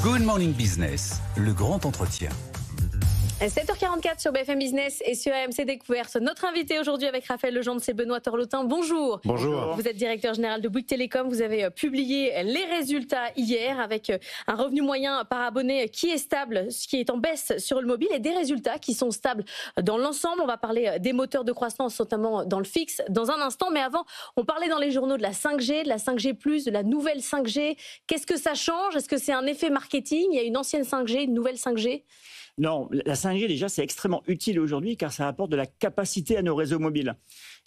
Good Morning Business, le grand entretien. 7h44 sur BFM Business et sur AMC Découverte. Notre invité aujourd'hui avec Raphaël Legendre, c'est Benoît Torlotin. Bonjour. Bonjour. Vous êtes directeur général de Bouygues Telecom. Vous avez publié les résultats hier avec un revenu moyen par abonné qui est stable, ce qui est en baisse sur le mobile et des résultats qui sont stables dans l'ensemble. On va parler des moteurs de croissance, notamment dans le fixe, dans un instant. Mais avant, on parlait dans les journaux de la 5G, de la 5G+, de la nouvelle 5G. Qu'est-ce que ça change? Est-ce que c'est un effet marketing? Il y a une ancienne 5G, une nouvelle 5G? Non, la 5G déjà c'est extrêmement utile aujourd'hui car ça apporte de la capacité à nos réseaux mobiles.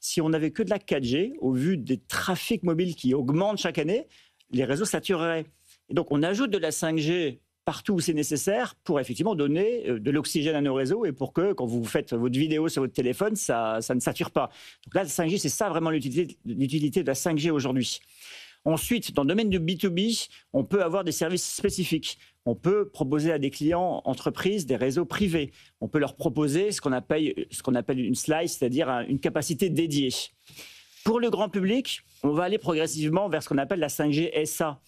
Si on n'avait que de la 4G, au vu des trafics mobiles qui augmentent chaque année, les réseaux satureraient. Et donc on ajoute de la 5G partout où c'est nécessaire pour effectivement donner de l'oxygène à nos réseaux et pour que quand vous faites votre vidéo sur votre téléphone, ça ne sature pas. Donc là, la 5G, c'est ça vraiment l'utilité de la 5G aujourd'hui. Ensuite, dans le domaine du B2B, on peut avoir des services spécifiques. On peut proposer à des clients entreprises des réseaux privés. On peut leur proposer ce qu'on appelle une slice, c'est-à-dire une capacité dédiée. Pour le grand public, on va aller progressivement vers ce qu'on appelle la 5G SA.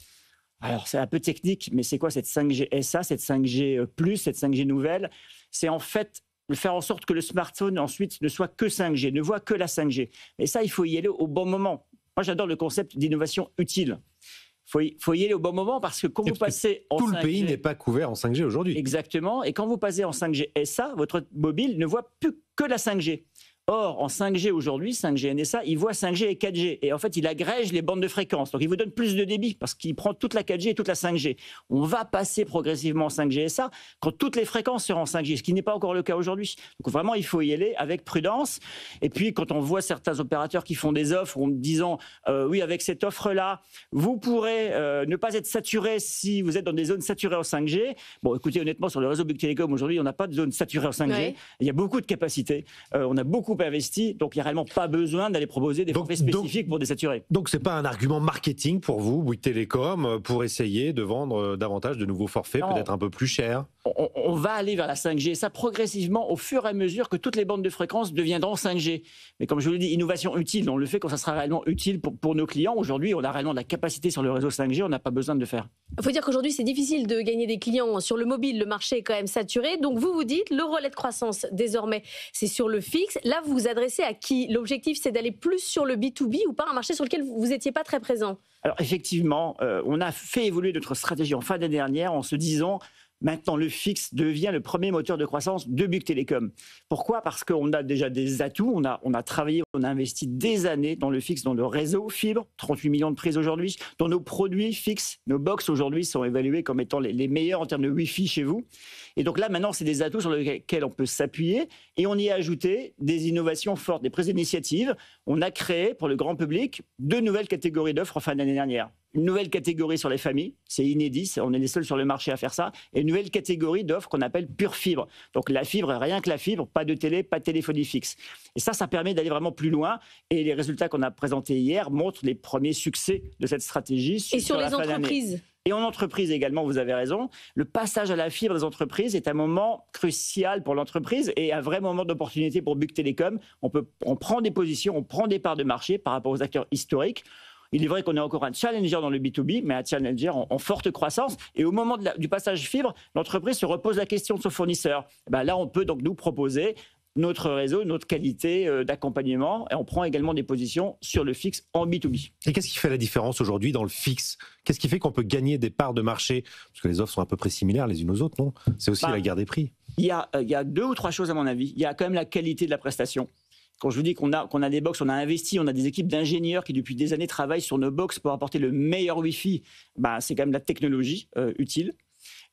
Alors, c'est un peu technique, mais c'est quoi cette 5G SA, cette 5G+, cette 5G nouvelle? C'est en fait de faire en sorte que le smartphone ensuite ne soit que 5G, ne voit que la 5G. Et ça, il faut y aller au bon moment. Moi, j'adore le concept d'innovation utile. Il faut y aller au bon moment parce que quand vous passez en 5G... Tout le pays n'est pas couvert en 5G aujourd'hui. Exactement. Et quand vous passez en 5G SA, votre mobile ne voit plus que la 5G. Or, en 5G aujourd'hui, 5G NSA, il voit 5G et 4G. Et en fait, il agrège les bandes de fréquences. Donc, il vous donne plus de débit parce qu'il prend toute la 4G et toute la 5G. On va passer progressivement en 5G SA quand toutes les fréquences seront en 5G, ce qui n'est pas encore le cas aujourd'hui. Donc, vraiment, il faut y aller avec prudence. Et puis, quand on voit certains opérateurs qui font des offres en disant oui, avec cette offre-là, vous pourrez ne pas être saturé si vous êtes dans des zones saturées en 5G. Bon, écoutez, honnêtement, sur le réseau Bouygues Telecom, aujourd'hui, on n'a pas de zone saturée en 5G. Ouais. Il y a beaucoup de capacités. On a beaucoup investi, donc il n'y a réellement pas besoin d'aller proposer des forfaits spécifiques pour des saturés. Donc c'est pas un argument marketing pour vous, Bouygues Telecom, pour essayer de vendre davantage de nouveaux forfaits, peut-être un peu plus chers? On va aller vers la 5G, ça progressivement au fur et à mesure que toutes les bandes de fréquences deviendront 5G. Mais comme je vous l'ai dit, innovation utile, on le fait quand ça sera réellement utile pour nos clients. Aujourd'hui, on a réellement de la capacité sur le réseau 5G, on n'a pas besoin de le faire. Il faut dire qu'aujourd'hui, c'est difficile de gagner des clients sur le mobile, le marché est quand même saturé. Donc vous dites, le relais de croissance, désormais, c'est sur le fixe. Là, vous vous adressez à qui? L'objectif, c'est d'aller plus sur le B2B ou pas, un marché sur lequel vous n'étiez pas très présent? Alors effectivement, on a fait évoluer notre stratégie en fin d'année dernière en se disant... Maintenant, le fixe devient le premier moteur de croissance de Bouygues Telecom. Pourquoi? Parce qu'on a déjà des atouts, on a travaillé, on a investi des années dans le fixe, dans le réseau fibre, 38 millions de prises aujourd'hui, dans nos produits fixes, nos box aujourd'hui sont évalués comme étant les meilleurs en termes de Wi-Fi chez vous. Et donc là, maintenant, c'est des atouts sur lesquels on peut s'appuyer et on y a ajouté des innovations fortes, des prises d'initiative. On a créé pour le grand public 2 nouvelles catégories d'offres en fin d'année dernière. Une nouvelle catégorie sur les familles, c'est inédit, on est les seuls sur le marché à faire ça, et une nouvelle catégorie d'offres qu'on appelle pure fibre. Donc la fibre, rien que la fibre, pas de télé, pas de téléphonie fixe. Et ça permet d'aller vraiment plus loin, et les résultats qu'on a présentés hier montrent les premiers succès de cette stratégie. Et sur les entreprises? Et en entreprise également, vous avez raison, le passage à la fibre des entreprises est un moment crucial pour l'entreprise et un vrai moment d'opportunité pour Bouygues Telecom. On prend des positions, on prend des parts de marché par rapport aux acteurs historiques. Il est vrai qu'on est encore un challenger dans le B2B, mais un challenger en forte croissance. Et au moment du passage fibre, l'entreprise se repose la question de son fournisseur. Là, on peut donc nous proposer notre réseau, notre qualité d'accompagnement. Et on prend également des positions sur le fixe en B2B. Et qu'est-ce qui fait la différence aujourd'hui dans le fixe? Qu'est-ce qui fait qu'on peut gagner des parts de marché? Parce que les offres sont à peu près similaires les unes aux autres, non? C'est aussi la guerre des prix. Il y a 2 ou 3 choses à mon avis. Il y a quand même la qualité de la prestation. Quand je vous dis qu'on a des box, on a investi, on a des équipes d'ingénieurs qui depuis des années travaillent sur nos box pour apporter le meilleur Wi-Fi, c'est quand même la technologie utile.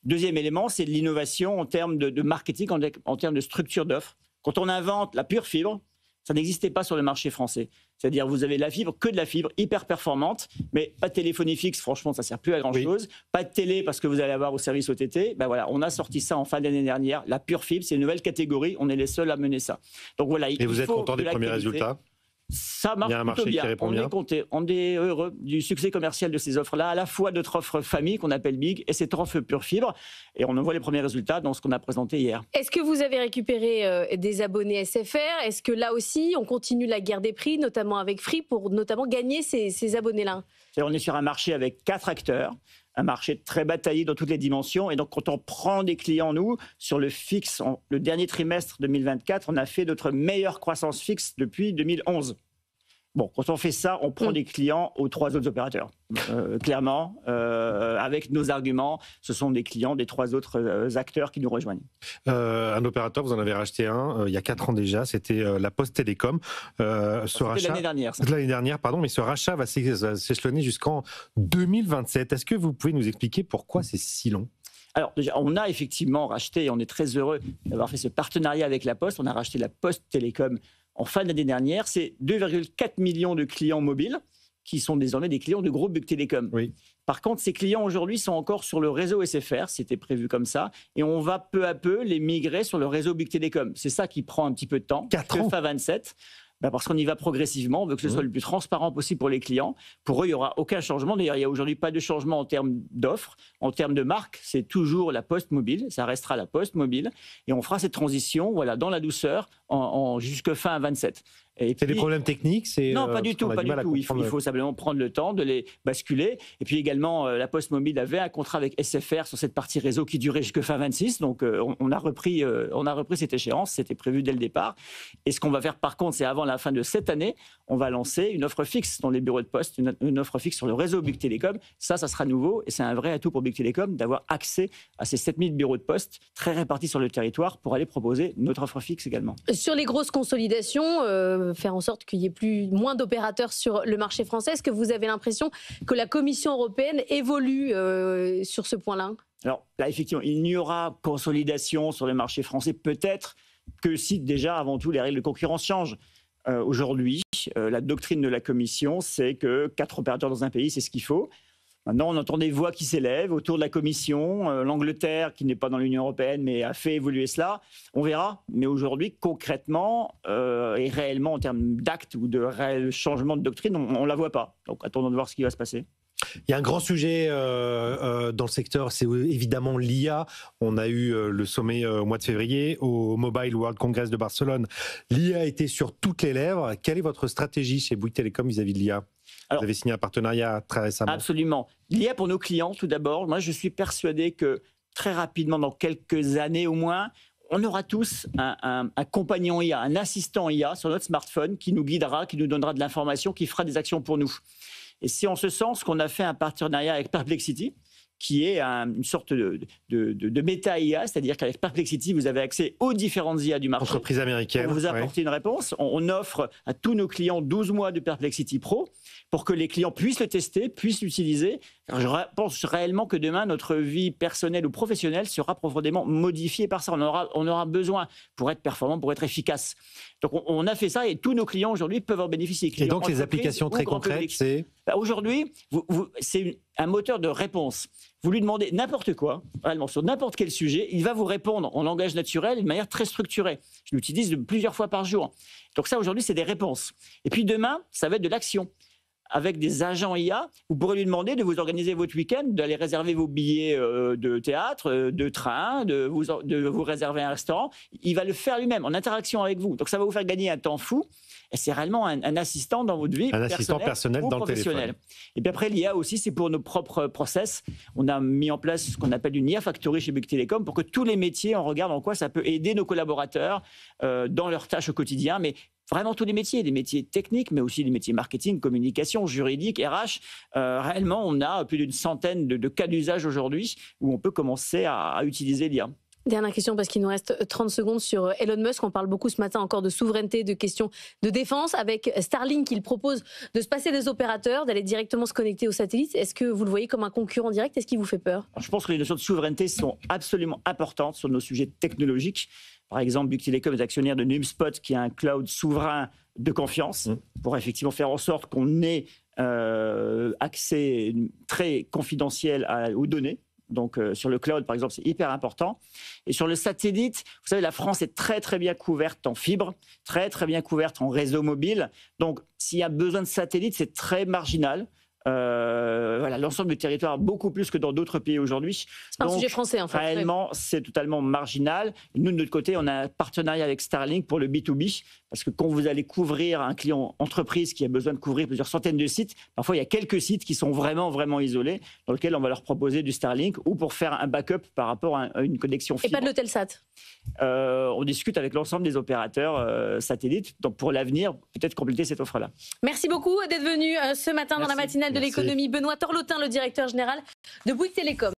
Deuxième élément, c'est de l'innovation en termes de marketing, en termes de structure d'offres. Quand on invente la pure fibre, ça n'existait pas sur le marché français. C'est-à-dire vous avez la fibre, que de la fibre, hyper performante, mais pas de téléphonie fixe, franchement, ça ne sert plus à grand-chose. Oui. Pas de télé parce que vous allez avoir au service OTT. Voilà, on a sorti ça en fin d'année dernière. La pure fibre, c'est une nouvelle catégorie, on est les seuls à mener ça. Donc voilà, et vous êtes content des premiers résultats? Ça marche plutôt bien. On est heureux du succès commercial de ces offres-là, à la fois notre offre famille qu'on appelle Big et cette offre pure fibre. Et on en voit les premiers résultats dans ce qu'on a présenté hier. Est-ce que vous avez récupéré des abonnés SFR? Est-ce que là aussi, on continue la guerre des prix, notamment avec Free, pour notamment gagner ces abonnés-là? On est sur un marché avec 4 acteurs. un marché très bataillé dans toutes les dimensions. Et donc, quand on prend des clients, nous, sur le fixe, le dernier trimestre 2024, on a fait notre meilleure croissance fixe depuis 2011. Bon, quand on fait ça, on prend des clients aux 3 autres opérateurs. Clairement, avec nos arguments, ce sont des clients des 3 autres acteurs qui nous rejoignent. Un opérateur, vous en avez racheté un il y a 4 ans déjà, c'était La Poste Télécom. C'était l'année dernière. L'année dernière, pardon, mais ce rachat va s'échelonner jusqu'en 2027. Est-ce que vous pouvez nous expliquer pourquoi c'est si long ? Alors, déjà, on a effectivement racheté, et on est très heureux d'avoir fait ce partenariat avec La Poste. On a racheté La Poste Télécom en fin d'année dernière. C'est 2,4 millions de clients mobiles qui sont désormais des clients du groupe Bouygues Télécom. Oui. Par contre, ces clients aujourd'hui sont encore sur le réseau SFR, c'était prévu comme ça, et on va peu à peu les migrer sur le réseau Bouygues Télécom. C'est ça qui prend un petit peu de temps. 4 ans. Fin 27. Parce qu'on y va progressivement, on veut que ce soit le plus transparent possible pour les clients. Pour eux, il n'y aura aucun changement. D'ailleurs, il n'y a aujourd'hui pas de changement en termes d'offres. En termes de marque, c'est toujours La Poste Mobile. Ça restera La Poste Mobile. Et on fera cette transition dans la douceur jusque fin 27. C'est des problèmes techniques Non, pas du tout. Pas du tout. Il faut simplement prendre le temps de les basculer. Et puis également, La Poste Mobile avait un contrat avec SFR sur cette partie réseau qui durait jusque fin 26. Donc, on a repris cette échéance. C'était prévu dès le départ. Et ce qu'on va faire, par contre, c'est avant la fin de cette année, on va lancer une offre fixe dans les bureaux de poste, une offre fixe sur le réseau Bouygues Télécom. Ça sera nouveau. Et c'est un vrai atout pour Bouygues Télécom d'avoir accès à ces 7000 bureaux de poste très répartis sur le territoire pour aller proposer notre offre fixe également. Sur les grosses consolidations, faire en sorte qu'il y ait moins d'opérateurs sur le marché français. Est-ce que vous avez l'impression que la Commission européenne évolue sur ce point-là ? Alors là, effectivement, il n'y aura consolidation sur le marché français peut-être que si déjà, avant tout, les règles de concurrence changent. Aujourd'hui, la doctrine de la Commission, c'est que 4 opérateurs dans un pays, c'est ce qu'il faut. Maintenant, on entend des voix qui s'élèvent autour de la Commission. L'Angleterre, qui n'est pas dans l'Union européenne, mais a fait évoluer cela. On verra. Mais aujourd'hui, concrètement et réellement, en termes d'actes ou de réel changement de doctrine, on ne la voit pas. Donc, attendons de voir ce qui va se passer. Il y a un grand sujet dans le secteur, c'est évidemment l'IA. On a eu le sommet au mois de février au Mobile World Congress de Barcelone. L'IA était sur toutes les lèvres. Quelle est votre stratégie chez Bouygues Télécom vis-à-vis de l'IA ? Vous avez signé un partenariat très récemment. Absolument. L'IA pour nos clients, tout d'abord. Moi, je suis persuadé que très rapidement, dans quelques années au moins, on aura tous un compagnon IA, un assistant IA sur notre smartphone qui nous guidera, qui nous donnera de l'information, qui fera des actions pour nous. Et c'est en ce sens qu'on a fait un partenariat avec Perplexity, qui est une sorte de méta-IA, c'est-à-dire qu'avec Perplexity, vous avez accès aux différentes IA du marché. Entreprise américaine. On vous apporte une réponse. On offre à tous nos clients 12 mois de Perplexity Pro pour que les clients puissent le tester, puissent l'utiliser. Je pense réellement que demain, notre vie personnelle ou professionnelle sera profondément modifiée par ça. On aura besoin pour être performant, pour être efficace. Donc, on a fait ça et tous nos clients aujourd'hui peuvent en bénéficier. Et donc, les applications très concrètes, c'est... Aujourd'hui, c'est un moteur de réponse. Vous lui demandez n'importe quoi, réellement, sur n'importe quel sujet, il va vous répondre en langage naturel de manière très structurée. Je l'utilise plusieurs fois par jour. Donc ça, aujourd'hui, c'est des réponses. Et puis demain, ça va être de l'action. Avec des agents IA, vous pourrez lui demander de vous organiser votre week-end, d'aller réserver vos billets de théâtre, de train, de vous réserver un restaurant. Il va le faire lui-même, en interaction avec vous. Donc ça va vous faire gagner un temps fou. Et c'est réellement un assistant dans votre vie. Un assistant personnel dans le téléphone. Et puis après, l'IA aussi, c'est pour nos propres process. On a mis en place ce qu'on appelle une IA Factory chez Bouygues Télécom pour que tous les métiers, on regarde en quoi ça peut aider nos collaborateurs dans leurs tâches au quotidien. Mais vraiment tous les métiers, des métiers techniques, mais aussi des métiers marketing, communication, juridique, RH. Réellement, on a plus d'une centaine de cas d'usage aujourd'hui où on peut commencer à utiliser l'IA. Dernière question, parce qu'il nous reste 30 secondes sur Elon Musk. On parle beaucoup ce matin encore de souveraineté, de questions de défense. Avec Starlink, il propose de se passer des opérateurs, d'aller directement se connecter aux satellites. Est-ce que vous le voyez comme un concurrent direct ? Est-ce qu'il vous fait peur ? Alors, je pense que les notions de souveraineté sont absolument importantes sur nos sujets technologiques. Par exemple, Bouygues Télécom est actionnaire de NumSpot, qui est un cloud souverain de confiance, pour effectivement faire en sorte qu'on ait accès très confidentiel aux données. Donc, sur le cloud, par exemple, c'est hyper important. Et sur le satellite, vous savez, la France est très, très bien couverte en fibre, très, très bien couverte en réseau mobile. Donc, s'il y a besoin de satellite, c'est très marginal. voilà, l'ensemble du territoire, beaucoup plus que dans d'autres pays aujourd'hui. C'est un sujet français, en fait. Réellement, c'est totalement marginal. Nous, de notre côté, on a un partenariat avec Starlink pour le B2B, parce que quand vous allez couvrir un client entreprise qui a besoin de couvrir plusieurs centaines de sites, parfois il y a quelques sites qui sont vraiment isolés, dans lesquels on va leur proposer du Starlink, ou pour faire un backup par rapport à une connexion fibre. Et pas de l'Eutelsat. On discute avec l'ensemble des opérateurs satellites, donc pour l'avenir, peut-être compléter cette offre-là. Merci beaucoup d'être venu ce matin dans la matinale de Merci. l'économie. Benoît Torlotin, le directeur général de Bouygues Télécom.